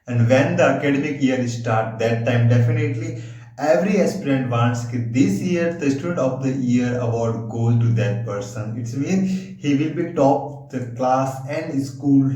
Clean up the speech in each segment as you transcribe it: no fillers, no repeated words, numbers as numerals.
And when the academic year start, that time definitely every aspirant wants कि this year the student of the year award goes to that person. It means he will be top the class and school,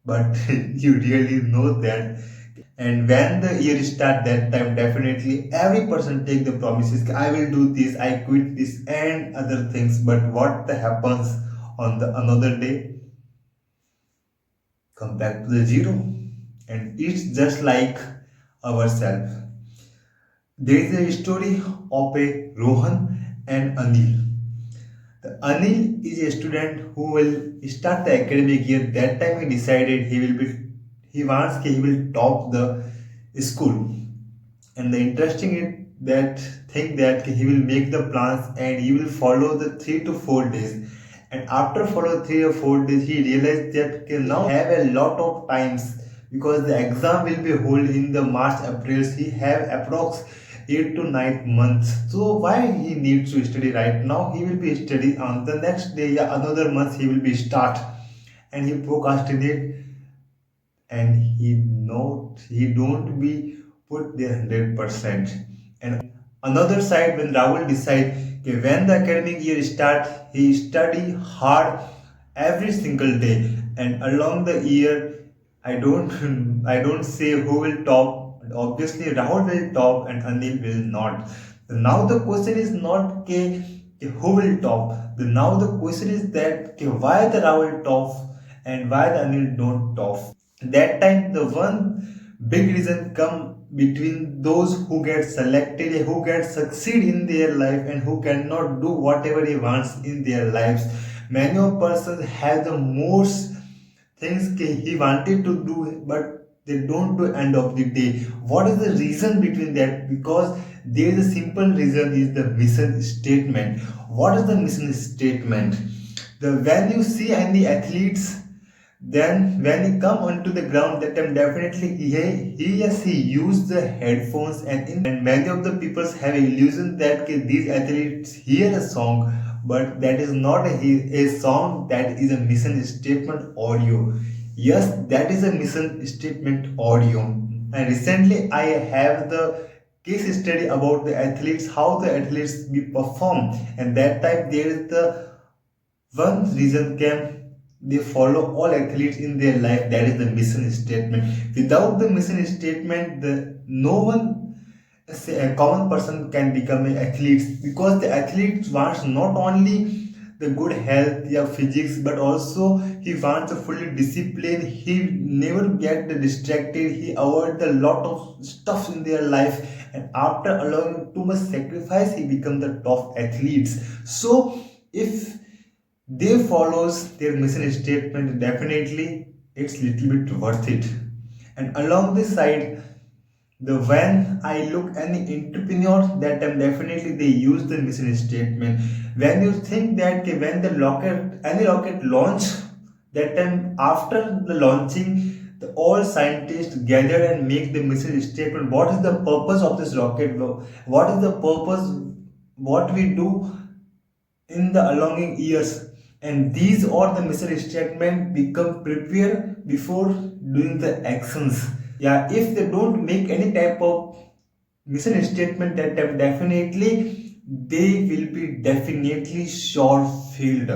but you really know that. And when the year start, that time definitely every person take the promises, I will do this, I quit this and other things. But what the happens on the another day, come back to the zero. And it's just like ourselves. There is a story of a Rohan and Anil. The Anil is a student who will start the academic year. That time he decided he wants he will top the school. And the interesting is that thing that he will make the plans and he will follow the 3 to 4 days. And after follow 3 or 4 days, he realized that okay, now have a lot of times because the exam will be held in the March, April. He have approx 8 to 9 months. So why he needs to study right now? He will be study on the next day, yeah, another month he will be start, and he procrastinate and he don't be put their 100%. And another side, when Rahul decide okay, when the academic year start, he study hard every single day. And along the year, I don't say who will top. Obviously Rahul will top and Anil will not. Now the question is not who will top. Now the question is that why the Rahul top and why the Anil don't top. That time the one big reason come between those who get selected, who get succeed in their life and who cannot do whatever he wants in their lives. Many of persons have the most things he wanted to do but they don't do end of the day. What is the reason between that? Because there is a simple reason, is the mission statement. What is the mission statement? The when you see any athletes, then when he come onto the ground, that time definitely he use the headphones, and many of the people have illusion that these athletes hear a song, but that is not a song, that is a mission statement audio. Yes, that is a mission statement audio. And recently I have the case study about the athletes, how the athletes be perform. And that time there is the one reason came, they follow all athletes in their life, that is the mission statement. Without the mission statement, the no one, say a common person, can become an athlete. Because the athlete wants not only the good health, yeah, physics, but also he wants a fully discipline. He never get the distracted, he avoid a lot of stuff in their life, and after allowing too much sacrifice, he become the top athletes. So if they follows their mission statement, definitely it's little bit worth it. And along this side, the when I look any entrepreneur, that time definitely they use the mission statement. When you think that when the rocket, any rocket launch, that time after the launching, the all scientists gather and make the mission statement. What is the purpose of this rocket? What is the purpose? What we do in the alonging years, and these are the mission statement become prepare before doing the actions. Yeah, if they don't make any type of mission statement, that time definitely they will be definitely sure failed.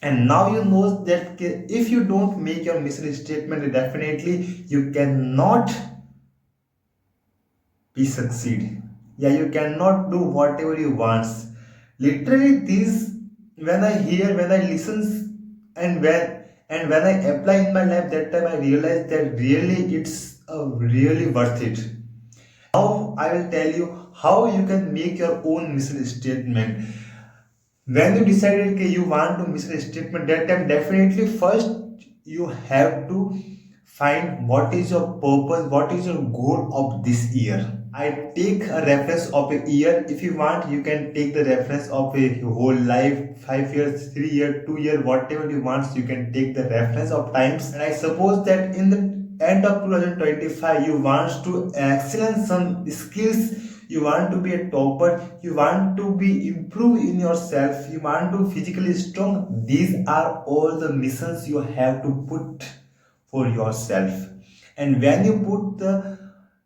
And now you know that if you don't make your mission statement, definitely you cannot be succeed. Yeah, you cannot do whatever you want. Literally this, when I hear, when I listen, and when I apply in my life, that time I realize that really it's really worth it. Now I will tell you how you can make your own mission statement. When you decided you want to mission statement, that time definitely first you have to find what is your purpose, what is your goal of this year. I take a reference of a year. If you want, you can take the reference of a whole life, 5 years, 3 year, 2 year, whatever you want, you can take the reference of times. And I suppose that in the end of 2025 you want to excel some skills, you want to be a topper, you want to be improve in yourself, you want to physically strong. These are all the missions you have to put for yourself. And when you put the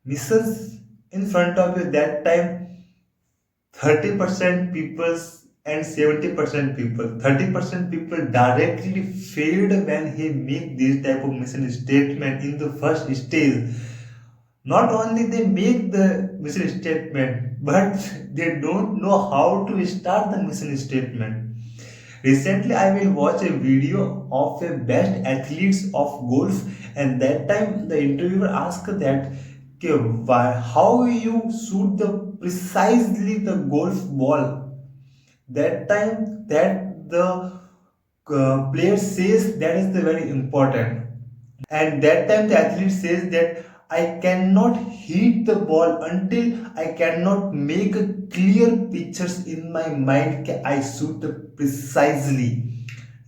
missions in front of you, that time 30% people and 70% people, 30% people directly failed when he make this type of mission statement in the first stage. Not only they make the mission statement, but they don't know how to start the mission statement. Recently, I will watch a video of a best athletes of golf, and that time the interviewer asked that, "Okay, why, how you shoot the precisely the golf ball?" That time, that the player says that is the very important, and that time the athlete says that I cannot hit the ball until I cannot make a clear pictures in my mind that I shoot precisely.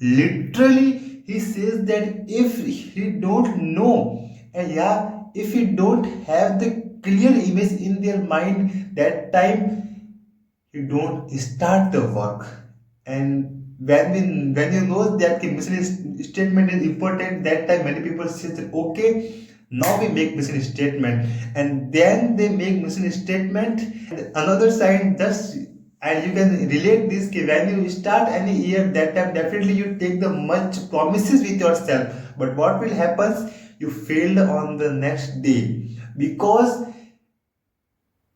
Literally, he says that if he don't know, and yeah, if he don't have the clear image in their mind, that time you don't start the work. And when you know that the mission statement is important, that time many people say that okay, now we make mission statement, and then they make mission statement. And another side just, and you can relate this कि when you start any year, that time definitely you take the much promises with yourself, but what will happen, you failed on the next day, because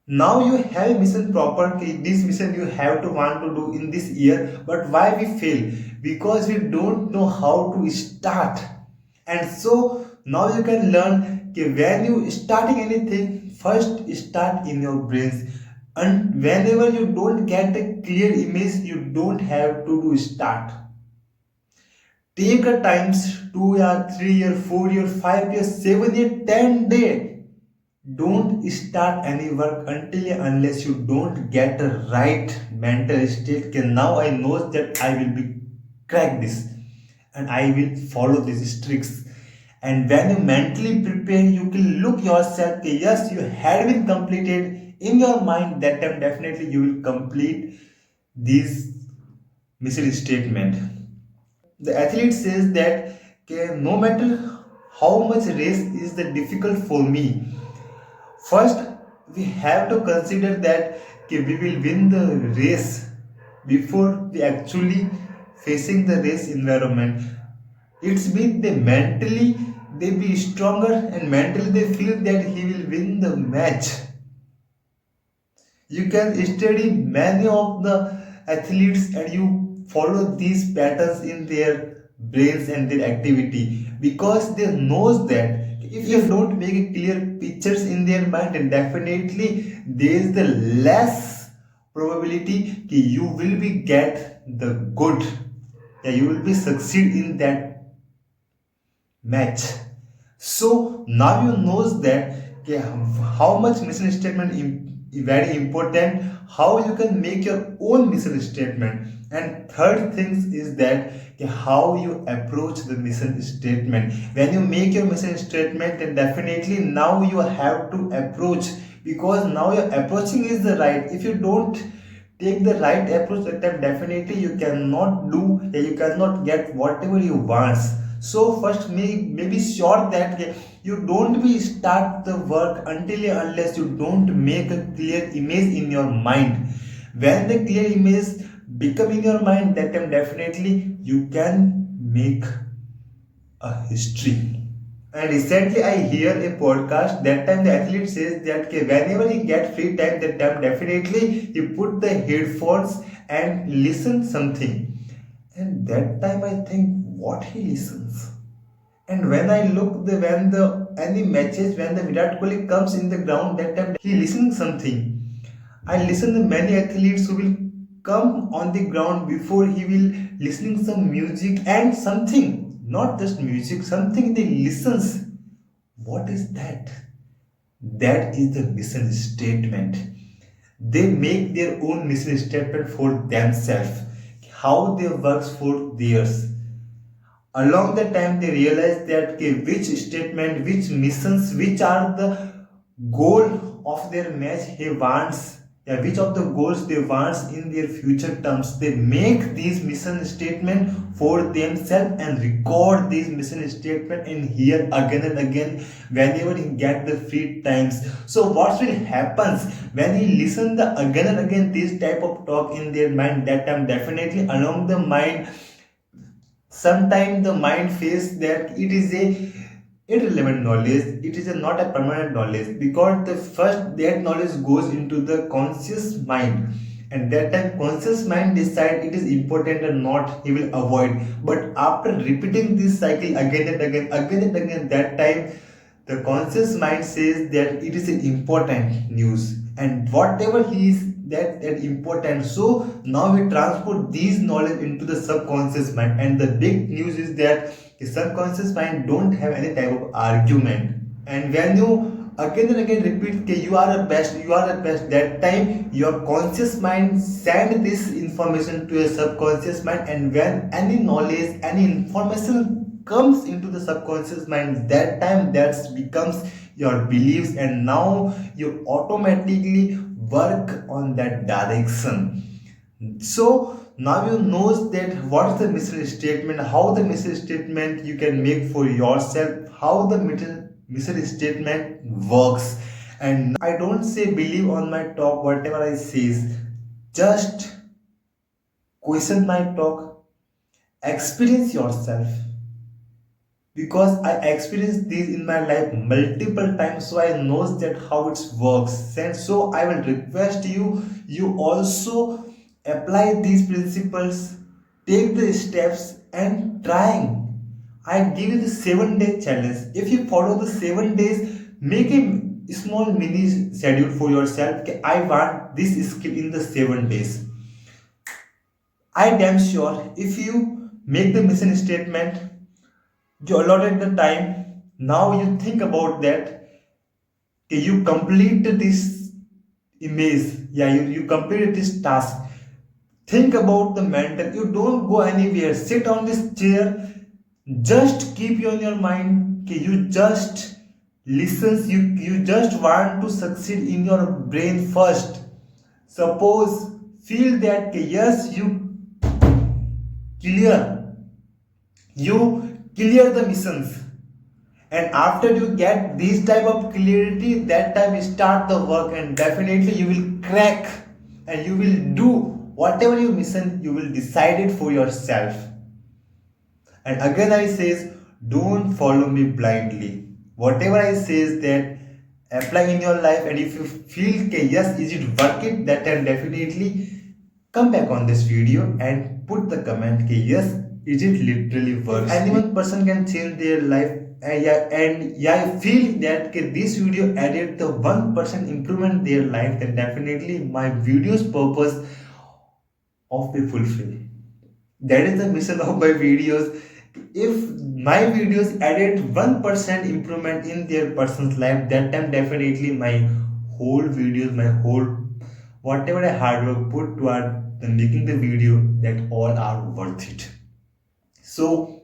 now you have mission proper, this mission you have to want to do in this year, but why we fail? Because we don't know how to start. And so now you can learn when you starting anything, first start in your brains, and whenever you don't get a clear image, you don't have to do start. Take a times 2 year, 3 year, 4 year, 5 year, 7 year, 10 day. Don't start any work until and unless you don't get a right mental state. Okay, now I know that I will be crack this, and I will follow these tricks. And when you mentally prepare, you can look yourself. Okay, yes, you had been completed in your mind. That time definitely you will complete this mission statement. The athlete says that, okay, no matter how much race is the difficult for me, first, we have to consider that we will win the race before we actually facing the race environment. It's mean they be stronger, and mentally they feel that he will win the match. You can study many of the athletes and you follow these patterns in their brains and their activity, because they knows that if you don't make a clear pictures in their mind, then definitely there is the less probability that you will be get the good, yeah, you will be succeed in that match. So now you knows that, okay, how much mission statement is very important, how you can make your own mission statement. And third things is that, okay, how you approach the mission statement. When you make your mission statement, then definitely now you have to approach, because now your approaching is the right. If you don't take the right approach, then definitely you cannot do, you cannot get whatever you want. So first maybe sure that you don't be start the work until and unless you don't make a clear image in your mind. When the clear image become in your mind, that time definitely you can make a history. And recently I hear a podcast, that time the athlete says that whenever he get free time, that time definitely he put the headphones and listen something. And that time I think what he listens. And when I look when the any matches, when the Virat Kohli comes in the ground, that time he listens something. I listen to many athletes who will come on the ground before he will listening some music and something, not just music, something they listens. What is that? That is the mission statement. They make their own mission statement for themselves. How they works for theirs. Along the time they realize that which statement, which missions, which are the goal of their match he wants, yeah, which of the goals they want in their future terms. They make these mission statement for themselves and record these mission statement and hear again and again whenever he get the free times. So what will happens when he listen the again and again this type of talk in their mind? That time definitely along the mind, sometimes the mind feels that it is a irrelevant knowledge, it is not a permanent knowledge, because the first that knowledge goes into the conscious mind, and that time conscious mind decide it is important or not, he will avoid. But after repeating this cycle again and again, that time the conscious mind says that it is an important news, and whatever he is that important. So now we transport these knowledge into the subconscious mind, and the big news is that the subconscious mind don't have any type of argument. And when you again and again repeat that you are the best, you are the best, that time your conscious mind send this information to your subconscious mind, and when any knowledge, any information comes into the subconscious mind, that time that becomes your beliefs, and now you automatically work on that direction. So now you knows that what's the mission statement, how the mission statement you can make for yourself, how the mission statement works. And I don't say believe on my talk whatever I says, just question my talk, experience yourself, because I experienced this in my life multiple times, so I knows that how it works. And so I will request you, you also apply these principles, take the steps and trying. I give you the 7 day challenge. If you follow the 7 days, make a small mini schedule for yourself. Okay, I want this skill in the 7 days. I damn sure if you make the mission statement, you allotted the time, now you think about that, okay, you complete this image, yeah, you complete this task. Think about the mental, you don't go anywhere, sit on this chair, just keep you on your mind, okay, you just listens, you just want to succeed in your brain first. Suppose feel that okay, yes, clear you clear the missions, and after you get this type of clarity, that time you start the work, and definitely you will crack, and you will do whatever you mission you will decide it for yourself. And again I says, don't follow me blindly, whatever I says that apply in your life, and if you feel okay, yes, is it worth it, that time definitely come back on this video and put the comment okay, yes, is it literally worth it? Any one person can change their life, yeah, and yeah, I feel that okay, this video added the 1% improvement in their life, then definitely my video's purpose of be fulfilled. That is the mission of my videos. If my videos added 1% improvement in their person's life, that time definitely my whole videos, my whole whatever I hard work put toward the making the video, that all are worth it. So